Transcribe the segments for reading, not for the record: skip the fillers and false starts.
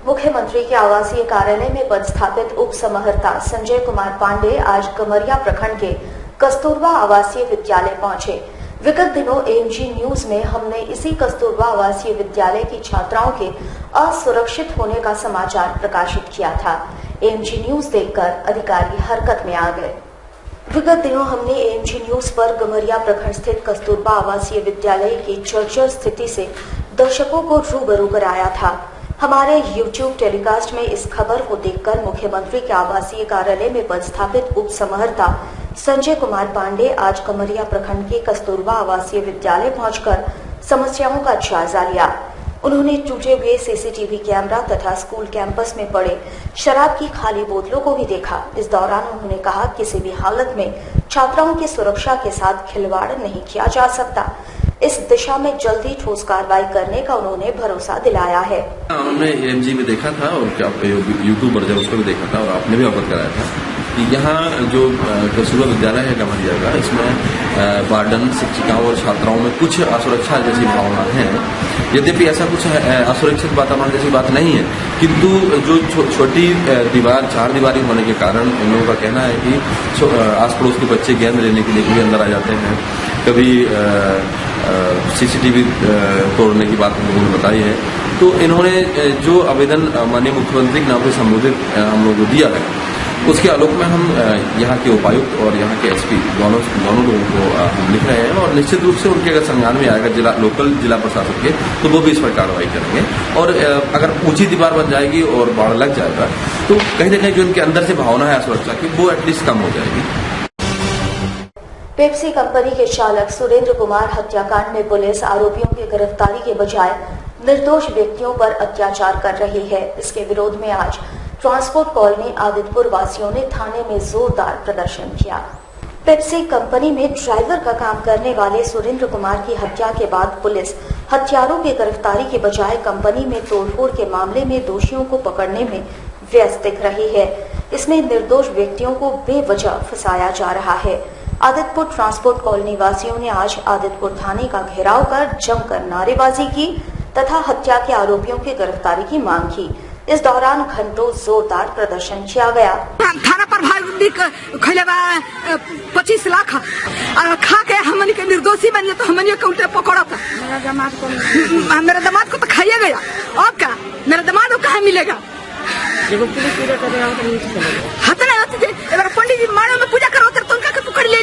मुख्यमंत्री के आवासीय कार्यालय में पदस्थापित उप समाहर्ता संजय कुमार पांडे आज कमरिया प्रखंड के कस्तूरबा आवासीय विद्यालय पहुंचे। विगत दिनों एएमजी न्यूज में हमने इसी कस्तूरबा आवासीय विद्यालय की छात्राओं के असुरक्षित होने का समाचार प्रकाशित किया था। एएमजी न्यूज देखकर अधिकारी हरकत में आ गए। विगत दिनों हमने एएमजी न्यूज पर कमरिया प्रखंड स्थित कस्तूरबा आवासीय विद्यालय की जर्जर स्थिति से दर्शकों को रूबरू कराया था। हमारे YouTube टेलीकास्ट में इस खबर को देखकर मुख्यमंत्री के आवासीय कार्यालय में पदस्थापित उप समाहर्ता संजय कुमार पांडे आज कमरिया प्रखंड के कस्तूरबा आवासीय विद्यालय पहुंचकर समस्याओं का जायजा लिया। उन्होंने टूटे हुए सीसीटीवी कैमरा तथा स्कूल कैंपस में पड़े शराब की खाली बोतलों को भी देखा। इस दौरान उन्होंने कहा, किसी भी हालत में छात्राओं की सुरक्षा के साथ खिलवाड़ नहीं किया जा सकता। इस दिशा में जल्दी ठोस कार्रवाई करने का उन्होंने भरोसा दिलाया है। हमने एएमजी में देखा था और क्या यूट्यूब पर जब उसको भी देखा था और आपने भी अवगत कराया था कि यहाँ जो कस्तूरबा विद्यालय है कमरिया का, इसमें वार्डन, शिक्षिकाओं और छात्राओं में कुछ असुरक्षा जैसी भावना है। यद्यपि ऐसा कुछ असुरक्षित वातावरण जैसी बात नहीं है, किंतु जो छोटी दीवार, चार दीवारी होने के कारण इन लोगों का कहना है कि आस पड़ोस के बच्चे गेंद लेने के लिए कभी अंदर आ जाते हैं, कभी सीसीटीवी तोड़ने की बात हम लोगों ने बताई है। तो इन्होंने जो आवेदन माननीय मुख्यमंत्री के नाम से संबोधित हम लोगों को दिया है, उसके आलोक में हम यहाँ के उपायुक्त और यहाँ के एसपी दोनों लोगों को हम लिख रहे हैं और निश्चित रूप से उनके अगर संज्ञान में आएगा जिला प्रशासन के, तो वो भी इस पर कार्रवाई करेंगे। और अगर ऊंची दीवार बन जाएगी और बाढ़ लग जाएगा तो कहीं ना कहीं जो उनके अंदर से भावना है सुरक्षा की, वो एटलीस्ट कम हो जाएगी। पेप्सी कंपनी के चालक सुरेंद्र कुमार हत्याकांड में पुलिस आरोपियों की गिरफ्तारी के बजाय निर्दोष व्यक्तियों पर अत्याचार कर रही है। इसके विरोध में आज ट्रांसपोर्ट कॉलोनी आदितपुर वासियों ने थाने में जोरदार प्रदर्शन किया। पेप्सी कंपनी में ड्राइवर का काम करने वाले सुरेंद्र कुमार की हत्या के बाद पुलिस हत्यारों की गिरफ्तारी के बजाय कंपनी में तोड़फोड़ के मामले में दोषियों को पकड़ने में व्यस्त दिख रही है। इसमें निर्दोष व्यक्तियों को बेवजह फंसाया जा रहा है। आदितपुर ट्रांसपोर्ट कॉलोनी वासियों ने आज आदितपुर थाने का घेराव कर जमकर नारेबाजी की तथा हत्या के आरोपियों की गिरफ्तारी की मांग की। इस दौरान घंटों जोरदार प्रदर्शन किया गया। थाना पर 25 लाख खा के हमन के निर्दोषी बनिए तो हमन के उल्टे पकड़ा था। मेरा दामाद को तो खाइए गया। और क्या मेरा दामाद को कहाँ मिलेगा? पंडित जी मानो में पूजा करो तो उनका पकड़ ले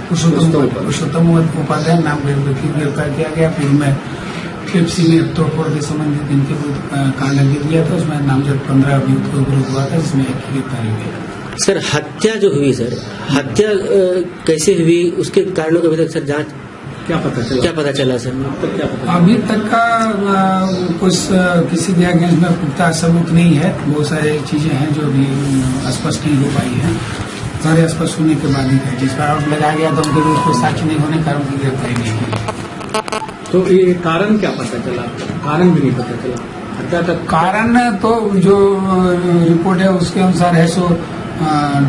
पुरुषोत्तम उपाध्याय नाम गिरफ्तार किया गया। फिर मैं पेप्सी में तोड़फोड़ के संबंधित इनके कांड लग दिया था। उसमें नामजद 15 अभियुक्त को विरोध हुआ था, जिसमें एक की गिरफ्तारी हुई। सर हत्या जो हुई, सर हत्या कैसे हुई, उसके कारणों का अभी तक सर जांच क्या पता चला सर? अभी तक का कुछ किसी के अगेंस्ट में पुख्ता सबूत नहीं है। बहुत सारी चीजें हैं जो अभी स्पष्ट नहीं हो पाई है। सारे स्पष्ट होने के बाद ही जिस पर आरोप लगाया गया था उनके उसको साक्ष्य नहीं होने कारण उनकी गिरफ्तारी नहीं हुई। तो ये कारण क्या पता चला? कारण भी नहीं पता चला हत्या का कारण। तो जो रिपोर्ट है उसके अनुसार है सो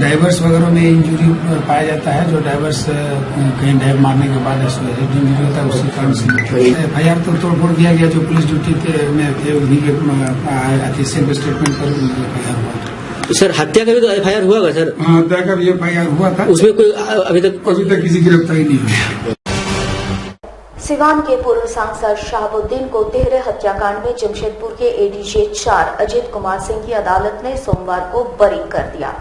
डाइवर्स वगैरह में इंजरी पाया जाता है। जो डाइवर्स कहीं डाइव मारने के बाद इंजरी होता है, उसी कारण से एफआईआर तो तोड़फोड़ किया गया। जो पुलिस ड्यूटी में थे उन्हीं के स्टेटमेंट पर एफआईआर हुआ। सर हत्या का भी तो एफआईआर हुआ सर? हत्या का भी एफआईआर हुआ था। उसमें कोई अभी तक किसी गिरफ्तारी नहीं हुई। सिवान के पूर्व सांसद शहाबुद्दीन को तिहरे हत्याकांड में जमशेदपुर के एडीजे 4 अजित कुमार सिंह की अदालत ने सोमवार को बरी कर दिया।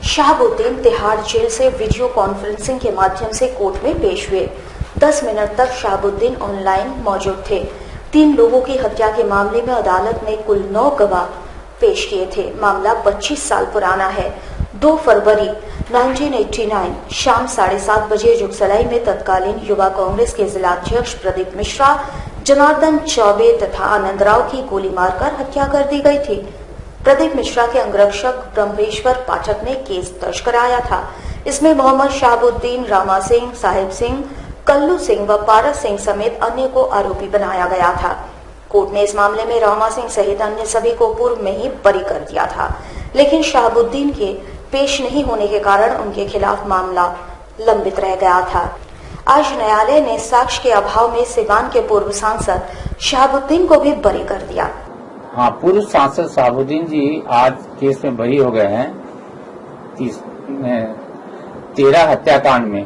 शहाबुद्दीन तिहाड़ जेल से वीडियो कॉन्फ्रेंसिंग के माध्यम से कोर्ट में पेश हुए। 10 मिनट तक शहाबुद्दीन ऑनलाइन मौजूद थे। 3 लोगों की हत्या के मामले में अदालत ने कुल 9 गवाह पेश किए थे। मामला 25 साल पुराना है। 2 फरवरी 1989 शाम 7:30 बजे जुगसलाई में तत्कालीन युवा कांग्रेस के जिलाध्यक्ष प्रदीप मिश्रा, जनार्दन चौबे तथा आनंदराव की गोली मारकर हत्या कर दी गई थी। प्रदीप मिश्रा के अंगरक्षक ब्रह्मेश्वर पाठक ने केस दर्ज कराया था। इसमें मोहम्मद शहाबुद्दीन, रामा सिंह, साहिब सिंह, कल्लू सिंह व पारस सिंह समेत अन्य को आरोपी बनाया गया था। कोर्ट ने इस मामले में रामा सिंह सहित अन्य सभी को पूर्व में ही बरी कर दिया था, लेकिन शहाबुद्दीन के पेश नहीं होने के कारण उनके खिलाफ मामला लंबित रह गया था। आज न्यायालय ने साक्ष्य के अभाव में सिवान के पूर्व सांसद शहाबुद्दीन को भी बरी कर दिया। हाँ, पूर्व सांसद शहाबुद्दीन जी आज केस में बरी हो गए हैं 13 हत्याकांड में,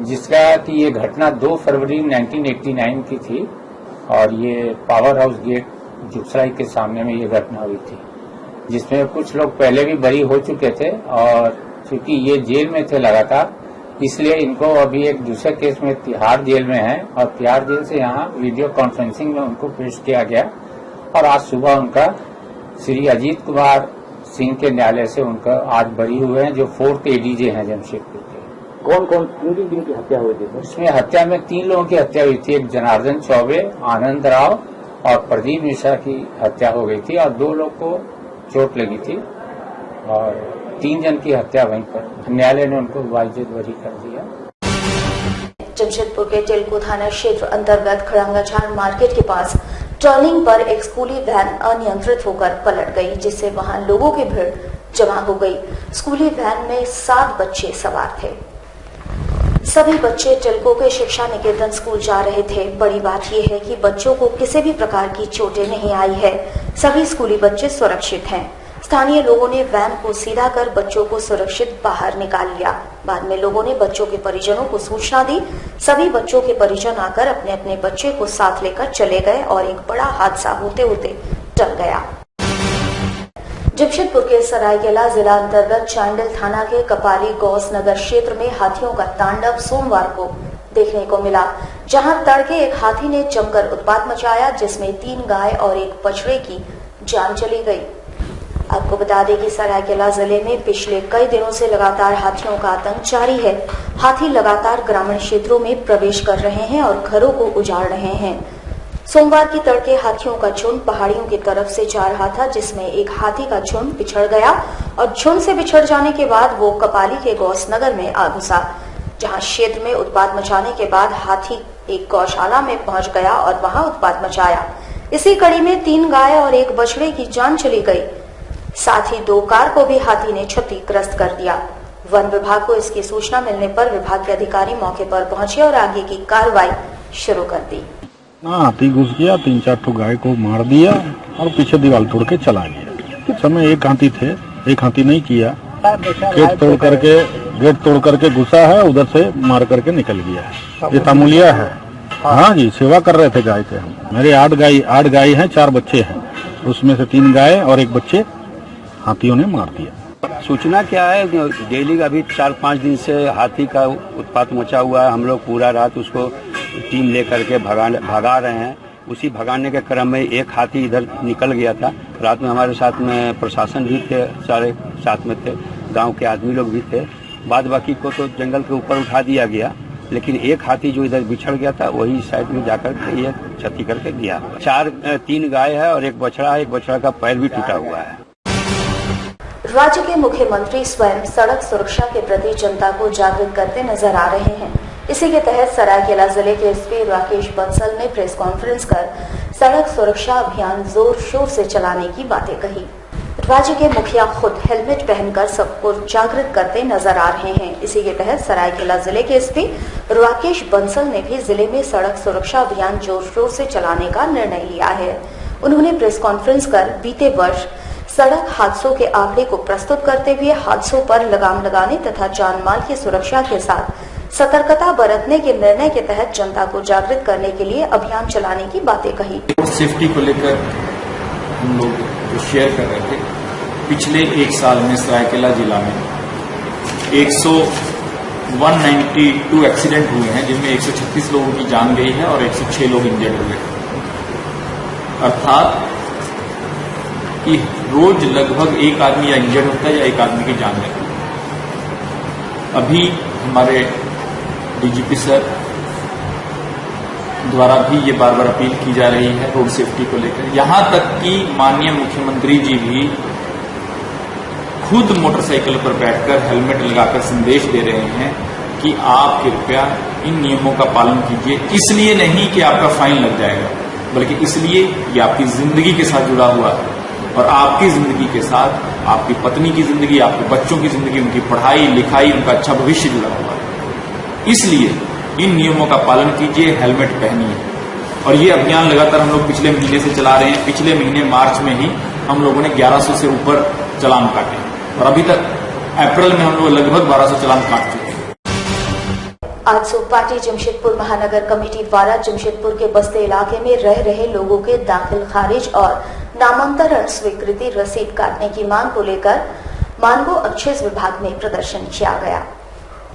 जिसका कि ये घटना 2 फरवरी 1989 की थी और ये पावर हाउस गेट जुगसराय के सामने में ये घटना हुई थी, जिसमें कुछ लोग पहले भी बरी हो चुके थे और चूंकि ये जेल में थे लगातार, इसलिए इनको अभी एक दूसरे केस में तिहाड़ जेल में है और तिहाड़ जेल से यहाँ वीडियो कॉन्फ्रेंसिंग में उनको पेश किया गया और आज सुबह उनका श्री अजीत कुमार सिंह के न्यायालय से उनका आज बरी हुए हैं, जो 4th ADJ हैं जमशेदपुर के। कौन कौन किन की हत्या हुई थी? इसमें हत्या में 3 लोगों की हत्या हुई थी। एक जनार्दन चौबे, आनंद राव और प्रदीप मिश्रा की हत्या हो गई थी और 2 लोग को चोट लगी थी और 3 जन की हत्या वहीं पर न्यायालय ने उनको वाजिब बरी कर दिया। जमशेदपुर के टिलको थाना क्षेत्र अंतर्गत खड़ंगाझाड़ मार्केट के पास टर्निंग पर एक स्कूली वैन अनियंत्रित होकर पलट गई, जिससे वहां लोगों की भीड़ जमा हो गई। स्कूली वैन में 7 बच्चे सवार थे। सभी बच्चे टिलको के शिक्षा निकेतन स्कूल जा रहे थे। बड़ी बात यह है कि बच्चों को किसी भी प्रकार की चोटें नहीं आई है। सभी स्कूली बच्चे सुरक्षित हैं। स्थानीय लोगों ने वैन को सीधा कर बच्चों को सुरक्षित बाहर निकाल लिया। बाद में लोगों ने बच्चों के परिजनों को सूचना दी। सभी बच्चों के परिजन आकर अपने अपने बच्चे को साथ लेकर चले गए और एक बड़ा हादसा होते होते टल गया। जमशेदपुर के सरायकेला जिला अंतर्गत चांडिल थाना के कपाली गौस नगर क्षेत्र में हाथियों का तांडव सोमवार को देखने को मिला, जहां तड़के एक हाथी ने जमकर उत्पात मचाया, जिसमें 3 गाय और एक बछड़े की जान चली गई। आपको बता दें कि सरायकेला जिले में पिछले कई दिनों से लगातार हाथियों का आतंक जारी है। हाथी लगातार ग्रामीण क्षेत्रों में प्रवेश कर रहे हैं और घरों को उजाड़ रहे हैं। सोमवार की तड़के हाथियों का झुंड पहाड़ियों की तरफ से जा रहा था, जिसमें एक हाथी का झुंड बिछड़ गया और झुंड से बिछड़ जाने के बाद वो कपाली के गौस नगर में आ घुसा, जहां क्षेत्र में उत्पात मचाने के बाद हाथी एक गौशाला में पहुंच गया और वहां उत्पात मचाया। इसी कड़ी में 3 गाय और एक बछड़े की जान चली गई। साथ ही 2 कार को भी हाथी ने क्षतिग्रस्त कर दिया। वन विभाग को इसकी सूचना मिलने पर विभाग के अधिकारी मौके पर पहुंचे और आगे की कार्रवाई शुरू कर दी। हाथी घुस गया, 3-4 ठो गाय को मार दिया और पीछे दीवार तोड़ के चला गया। कुछ समय एक हाथी थे, एक हाथी नहीं किया, गेट तोड़ करके घुसा है, उधर से मार करके निकल गया। ये तामुलिया है। हाँ जी, सेवा कर रहे थे गाय के हम। मेरे 8 गाय हैं, 4 बच्चे हैं, उसमें से 3 गाय और 1 बच्चे हाथियों ने मार दिया। सूचना क्या है, डेली अभी 4-5 दिन से हाथी का उत्पात मचा हुआ है। हम लोग पूरा रात उसको टीम लेकर के भगा रहे हैं। उसी भगाने के क्रम में एक हाथी इधर निकल गया था। रात में हमारे साथ में प्रशासन भी थे, सारे साथ में थे, गांव के आदमी लोग भी थे। बाद बाकी को तो जंगल के ऊपर उठा दिया गया, लेकिन एक हाथी जो इधर बिछड़ गया था वही साइड में जाकर के ये क्षति करके गया। 3 गाय है और 1 बछड़ा है। 1 बछड़ा का पैर भी टूटा हुआ है। राज्य के मुख्यमंत्री स्वयं सड़क सुरक्षा के प्रति जनता को जागरूक करते नजर आ रहे हैं। इसी के तहत सरायकेला जिले के एसपी राकेश बंसल ने प्रेस कॉन्फ्रेंस कर सड़क सुरक्षा अभियान जोर शोर से चलाने की बातें कही। राज्य के मुखिया खुद हेलमेट पहनकर सबको जागरूक करते नजर आ रहे हैं। इसी के तहत सरायकेला जिले के एसपी राकेश बंसल ने भी जिले में सड़क सुरक्षा अभियान जोर शोर से चलाने का निर्णय लिया है। उन्होंने प्रेस कॉन्फ्रेंस कर बीते वर्ष सड़क हादसों के आंकड़े को प्रस्तुत करते हुए हादसों पर लगाम लगाने तथा जान माल की सुरक्षा के साथ सतर्कता बरतने के निर्णय के तहत जनता को जागृत करने के लिए अभियान चलाने की बातें कही। सेफ्टी को लेकर हम लोग जो शेयर कर रहे थे, पिछले 1 साल में सरायकेला जिला में 192 एक्सीडेंट हुए हैं, जिनमें 136 लोगों की जान गई है और 106 लोग इंजर्ड हुए हैं। अर्थात कि रोज लगभग 1 आदमी या इंजर्ड होता है या 1 आदमी की जान लगती है। अभी हमारे डीजीपी सर द्वारा भी ये बार बार अपील की जा रही है रोड सेफ्टी को लेकर। यहां तक कि माननीय मुख्यमंत्री जी भी खुद मोटरसाइकिल पर बैठकर हेलमेट लगाकर संदेश दे रहे हैं कि आप कृपया इन नियमों का पालन कीजिए। इसलिए नहीं कि आपका फाइन लग जाएगा, बल्कि इसलिए ये आपकी जिंदगी के साथ जुड़ा हुआ है और आपकी जिंदगी के साथ आपकी पत्नी की जिंदगी, आपके बच्चों की जिंदगी, उनकी पढ़ाई लिखाई, उनका अच्छा भविष्य जुड़ा हुआ है। इसलिए इन नियमों का पालन कीजिए, हेलमेट पहनिए। और ये अभियान लगातार हम लोग पिछले महीने से चला रहे हैं। पिछले महीने मार्च में ही हम लोगों ने 1100 से ऊपर चालान काटे और अभी तक अप्रैल में हम लोग लगभग 1200 चालान काट चुके हैं। आज सूप पार्टी जमशेदपुर महानगर कमेटी द्वारा जमशेदपुर के बस्ते इलाके में रह रहे लोगों के दाखिल खारिज और नामांतरण स्वीकृति रसीद काटने की मांग को लेकर मानगो एक्साइज विभाग में प्रदर्शन किया गया।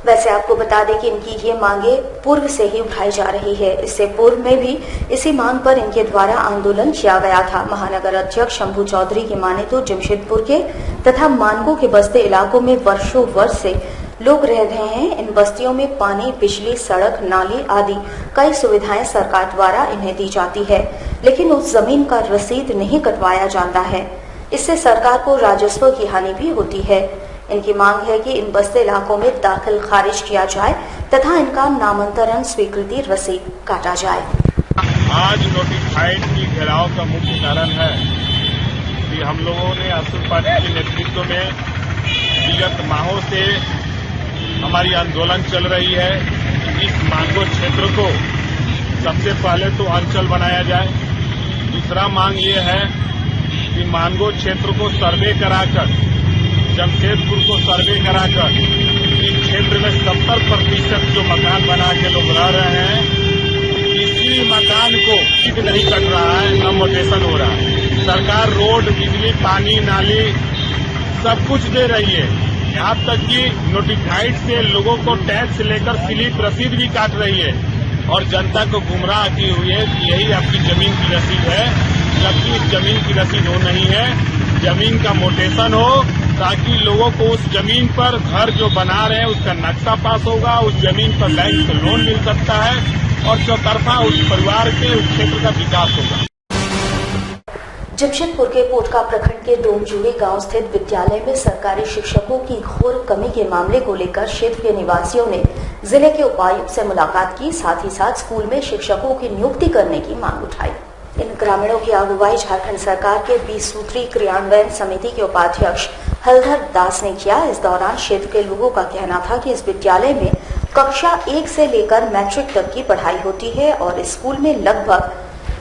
वैसे आपको बता दें कि इनकी ये मांगे पूर्व से ही उठाई जा रही है। इससे पूर्व में भी इसी मांग पर इनके द्वारा आंदोलन किया गया था। महानगर अध्यक्ष शंभू चौधरी की माने तो जमशेदपुर के तथा मानगो के बस्ते इलाकों में वर्षों वर्ष से लोग रह रहे हैं। इन बस्तियों में पानी, बिजली, सड़क, नाली आदि कई सुविधाएं सरकार द्वारा इन्हें दी जाती है, लेकिन उस जमीन का रसीद नहीं कटवाया जाता है। इससे सरकार को राजस्व की हानि भी होती है। इनकी मांग है कि इन बस्ते इलाकों में दाखिल खारिज किया जाए तथा इनका नामांतरण स्वीकृति रसीद काटा जाए। आज नोटिफाइड की घेराव का मुख्य कारण है कि हम लोगों ने आसूर पार्टी के नेतृत्व में विगत माहों से हमारी आंदोलन चल रही है। इस मांगो क्षेत्र को सबसे पहले तो अंचल बनाया जाए। दूसरा मांग ये है कि मांगो क्षेत्र को सर्वे कराकर, जमशेदपुर को सर्वे कराकर इस क्षेत्र में 70% जो मकान बना के लोग रह रहे हैं, इसी मकान को ठीक नहीं कट रहा है, न मोटेशन हो रहा है। सरकार रोड, बिजली, पानी, नाली सब कुछ दे रही है। यहाँ तक कि नोटिफाइड से लोगों को टैक्स लेकर स्लिप रसीद भी काट रही है और जनता को गुमराह की हुई है कि यही आपकी जमीन की रसीद है, जबकि इस जमीन की रसीद हो नहीं है। जमीन का मोटेशन हो ताकि लोगों को उस जमीन पर घर जो बना रहे हैं उसका नक्शा पास होगा, उस जमीन पर बैंक से लोन मिल सकता है और चौतरफा उस परिवार के, उस क्षेत्र का विकास होगा। जमशेदपुर के पोटका प्रखंड के डोमजूड़ी गांव स्थित विद्यालय में सरकारी शिक्षकों की घोर कमी के मामले को लेकर क्षेत्र के निवासियों ने जिले के उपायुक्त से मुलाकात की। साथ ही साथ स्कूल में शिक्षकों की नियुक्ति करने की मांग उठाई। इन ग्रामीणों की अगुवाई झारखंड सरकार के 20 सूत्री क्रियान्वयन समिति के उपाध्यक्ष हलधर दास ने किया। इस दौरान क्षेत्र के लोगों का कहना था कि इस विद्यालय में कक्षा 1 से लेकर मैट्रिक तक की पढ़ाई होती है और इस स्कूल में लगभग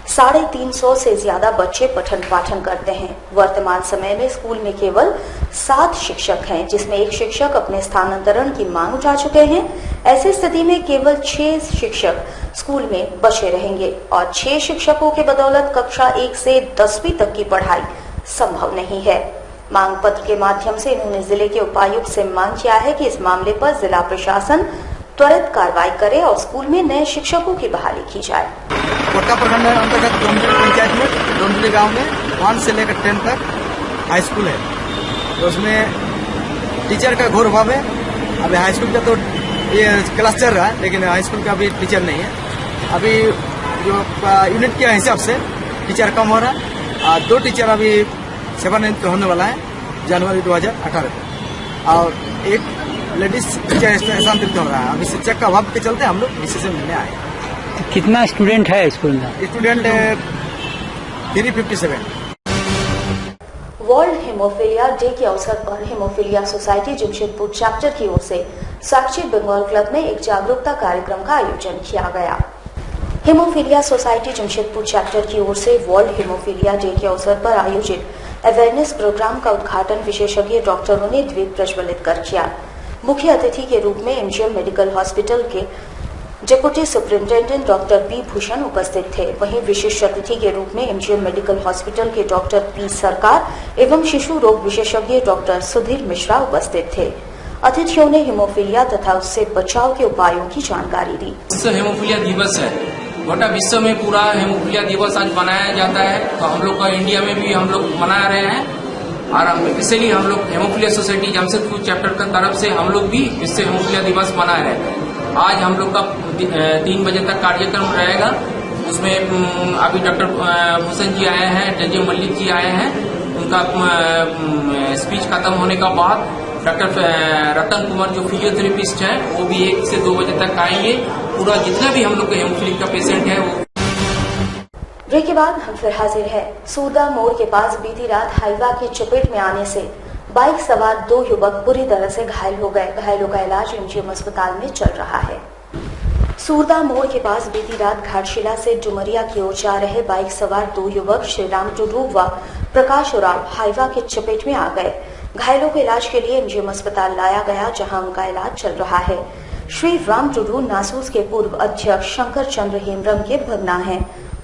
350 से ज्यादा बच्चे पठन पाठन करते हैं। वर्तमान समय में स्कूल में केवल 7 शिक्षक हैं, जिसमें एक शिक्षक अपने स्थानांतरण की मांग उठा चुके हैं। ऐसी स्थिति में केवल 6 शिक्षक स्कूल में बचे रहेंगे और 6 शिक्षकों के बदौलत कक्षा 1 से 10वीं तक की पढ़ाई संभव नहीं है। मांग पत्र के माध्यम से इन्होंने जिले के उपायुक्त से मांग किया है कि इस मामले पर जिला प्रशासन त्वरित कार्रवाई करे और स्कूल में नए शिक्षकों की बहाली की जाए। कोटका प्रखंड अंतर्गत डोमजूड़ी पंचायत में डोमजूड़ी गांव में 1 से लेकर 10 तक हाई स्कूल है, तो उसमें टीचर का घोर अभाव है। अभी हाई स्कूल का तो ये क्लास चल रहा है, लेकिन हाई स्कूल का अभी टीचर नहीं है। अभी जो यूनिट के हिसाब से टीचर कम हो रहा है। 2 टीचर अभी सेवानिवृत्त होने वाला है जनवरी 2018 को, और एक लेडीज टीचर स्थानांतरित हो रहा है। अभी शिक्षक का अभाव के चलते हम लोग इसी से मिलने आए। कितना स्टूडेंट है स्कूल में? स्टूडेंट 357। वर्ल्ड हेमोफीलिया डे के अवसर पर हेमोफीलिया सोसाइटी जमशेदपुर चैप्टर की ओर से साक्षी बंगाल क्लब में एक जागरूकता कार्यक्रम का आयोजन किया गया। हेमोफीलिया सोसाइटी जमशेदपुर चैप्टर की ओर से वर्ल्ड हेमोफीलिया डे के अवसर पर आयोजित अवेयरनेस प्रोग्राम का उद्घाटन विशेषज्ञ डॉक्टरों ने द्वीप प्रज्वलित कर किया। मुख्य अतिथि के रूप में एमजीएम मेडिकल हॉस्पिटल के deputy superintendent doctor P Bhushan उपस्थित थे। वहीं विशिष्ट अतिथि के रूप में एमजीएम मेडिकल हॉस्पिटल के डॉक्टर पी सरकार एवं शिशु रोग विशेषज्ञ डॉक्टर सुधीर मिश्रा उपस्थित थे। अतिथियों ने हेमोफीलिया तथा उससे बचाव के उपायों की जानकारी दी। विश्व हेमोफीलिया दिवस है, गोटा विश्व में पूरा हेमोफीलिया दिवस आज मनाया जाता है, तो हम लोग का इंडिया में भी हम लोग मना रहे हैं। और इसलिए हम लोग हेमोफीलिया सोसाइटी जमशेदपुर चैप्टर की तरफ से हम लोग भी विश्व हेमोफीलिया दिवस मना रहे हैं। आज हम लोग का 3 बजे तक कार्यक्रम रहेगा। उसमें अभी डॉक्टर भूषण जी आए हैं, जजे मल्लिक जी आए हैं। उनका स्पीच खत्म होने के बाद डॉक्टर रतन कुमार जो फिजियोथेरेपिस्ट है वो भी 1 से 2 बजे तक आएंगे। पूरा जितना भी हम लोग का हेमोफीलिया का पेशेंट है वो। ब्रेक के बाद हम फिर हाजिर है। सूदा मोड़ के पास बीती रात हाईवा की चपेट में आने से बाइक सवार 2 युवक बुरी तरह से घायल हो गए। घायलों का इलाज एमजीएम अस्पताल में चल रहा है। सूरदा मोड़ के पास बीती रात घाटशिला से डुमरिया की ओर जा रहे बाइक सवार 2 युवक श्री राम टुडू व प्रकाश उराव हाईवा की चपेट में आ गए। घायलों को इलाज के लिए एमजीएम अस्पताल लाया गया, जहां उनका इलाज चल रहा है। श्री राम टुडू नासूस के पूर्व अध्यक्ष शंकर चंद्र हेम्ब्रम के भगना हैं।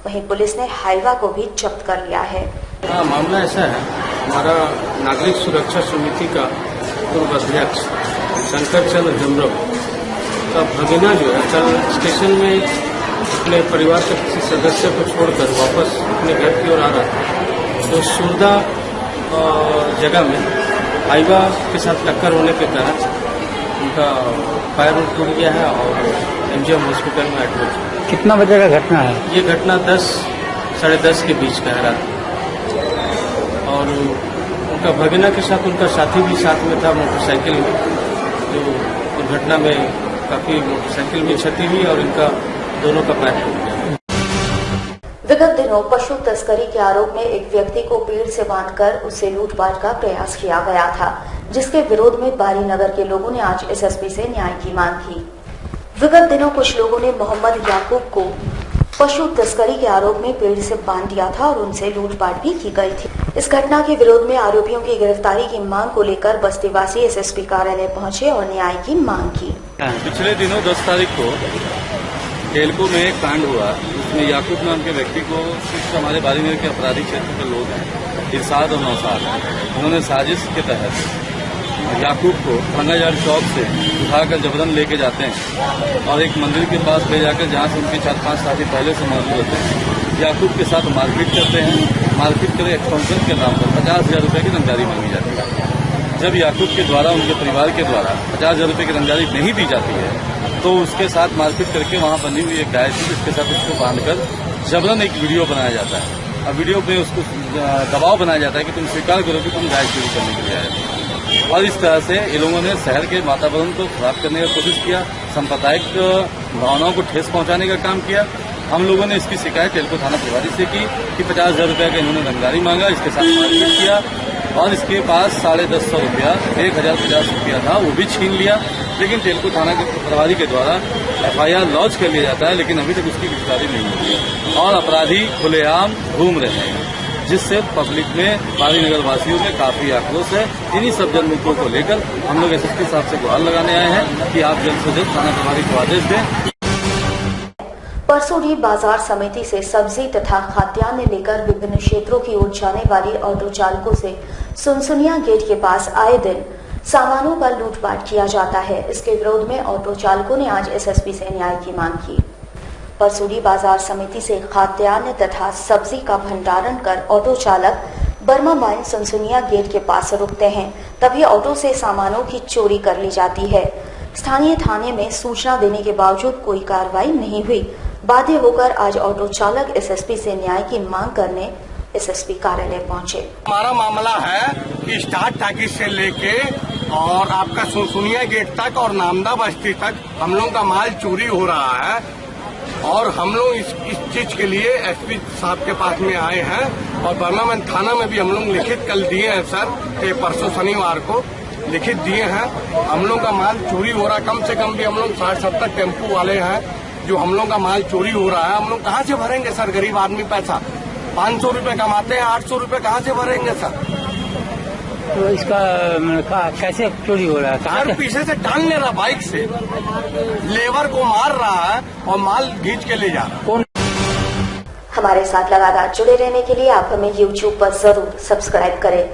वहीं पुलिस ने हाईवा को भी जब्त कर लिया है। मामला ऐसा है, हमारा नागरिक सुरक्षा समिति का पूर्व अध्यक्ष शंकर चंद्र हेम्ब्रम का भगना जो है कल स्टेशन में अपने परिवार के किसी सदस्य को छोड़कर वापस अपने घर की ओर आ रहा था। तो सूरदा जगह में हाईवा के साथ टक्कर होने के तहत उनका पैर टूट गया है और एमजीएम हॉस्पिटल में एडमिट है। कितना बजे का घटना है? ये घटना 10 साढ़े 10 के बीच का है रात, और उनका भगना के साथ उनका साथी भी साथ में था मोटरसाइकिल में। जो दुर्घटना में काफी मोटरसाइकिल में क्षति हुई और इनका दोनों का पैर टूट गया। विगत दिनों पशु तस्करी के आरोप में एक व्यक्ति को पेड़ से बांधकर उससे लूटपाट का प्रयास किया गया था, जिसके विरोध में बारी नगर के लोगों ने आज एसएसपी से न्याय की मांग की। विगत दिनों कुछ लोगों ने मोहम्मद याकूब को पशु तस्करी के आरोप में पेड़ से बांध दिया था और उनसे लूटपाट भी की गई थी। इस घटना के विरोध में आरोपियों की गिरफ्तारी की मांग को लेकर बस्तीवासी एसएसपी कार्यालय पहुंचे और न्याय की मांग की। पिछले दिनों 10 तारीख को टेलको में एक कांड हुआ, उसमें याकूब नाम के व्यक्ति को कुछ हमारे बारीनगर के अपराधी क्षेत्र के लोग हैं, इरशाद और नौशाद, उन्होंने साजिश के तहत याकूब को भंगाजार चौक से उठाकर जबरन लेके जाते हैं और एक मंदिर के पास ले जाकर जहां से उनके 4-5 साथी पहले से मौजूद होते हैं, याकूब के साथ मारपीट करते हैं। मारपीट कर एक्सटॉर्शन के नाम पर 50,000 रुपये की रंगदारी मांगी जाती है। जब याकूब के द्वारा उनके परिवार के द्वारा 50,000 रुपये की रंगदारी नहीं दी जाती है तो उसके साथ मारपीट करके वहां बनी हुई एक गाय थी, जिसके साथ उसको बांधकर जबरन एक वीडियो बनाया जाता है और वीडियो में उसको दबाव बनाया जाता है कि तुम स्वीकार करो कि तुम गाय चोरी करने के लिए आए थे। और इस तरह से इन लोगों ने शहर के वातावरण को खराब करने का कोशिश किया, सांप्रदायिक भावनाओं को ठेस पहुंचाने का काम किया। हम लोगों ने इसकी शिकायत टेलको थाना प्रभारी से की कि 50,000 रुपये का इन्होंने रंगदारी मांगा, इसके साथ मारपीट किया और इसके पास 150 रुपया 1,050 रुपया था, वो भी छीन लिया। लेकिन टेलको थाना के प्रभारी के द्वारा एफआईआर लॉन्च कर लिया जाता है, लेकिन अभी तक उसकी गिरफ्तारी नहीं हुई है और अपराधी खुलेआम घूम रहे हैं, जिससे पब्लिक में बारीनगर वासियों में काफी आक्रोश है। इन्हीं सब जनमुद्दों को लेकर हम लोग एसएसपी साहब से गुहार लगाने आए हैं कि आप जल्द से जल्द थाना प्रभारी को आदेश दें। परसोड़ी बाजार समिति से सब्जी तथा खाद्यान्न लेकर विभिन्न क्षेत्रों की ओर जाने वाली ऑटो चालकों से सुनसुनिया गेट के पास आए दिन सामानों का लूटपाट किया जाता है। इसके विरोध में ऑटो चालकों ने आज एसएसपी से न्याय की मांग की। परसोड़ी बाजार समिति से खाद्यान्न तथा सब्जी का भंडारण कर ऑटो चालक बर्मा माइन सुनसुनिया गेट के पास रुकते हैं, तभी ऑटो से सामानों की चोरी कर ली जाती है। स्थानीय थाने में सूचना देने के बावजूद कोई कार्रवाई नहीं हुई। बाध्य होकर आज ऑटो चालक एसएसपी से न्याय की मांग करने एसएसपी कार्यालय पहुंचे। हमारा मामला है कि स्टार टाकी से लेके और आपका सुनसुनिया गेट तक और नामदा बस्ती तक हम लोग का माल चोरी हो रहा है और हम लोग इस चीज के लिए एसपी साहब के पास में आए हैं और बर्मामैन थाना में भी हम लोग लिखित कल दिए हैं सर, परसों शनिवार को लिखित दिए हैं। हम लोग का माल चोरी हो रहा है, कम से कम भी हम लोग 60-70 टेम्पू वाले हैं जो हम लोग का माल चोरी हो रहा है। हम लोग कहाँ से भरेंगे सर, गरीब आदमी पैसा 500 रुपए कमाते हैं, 800 रुपए कहाँ से भरेंगे सर? तो इसका कैसे चोरी हो रहा है? सर पीछे से टांग ले रहा बाइक से, लेबर को मार रहा है और माल खींच के ले जा रहा है। हमारे साथ लगातार जुड़े रहने के लिए आप हमें YouTube पर जरूर सब्सक्राइब करें।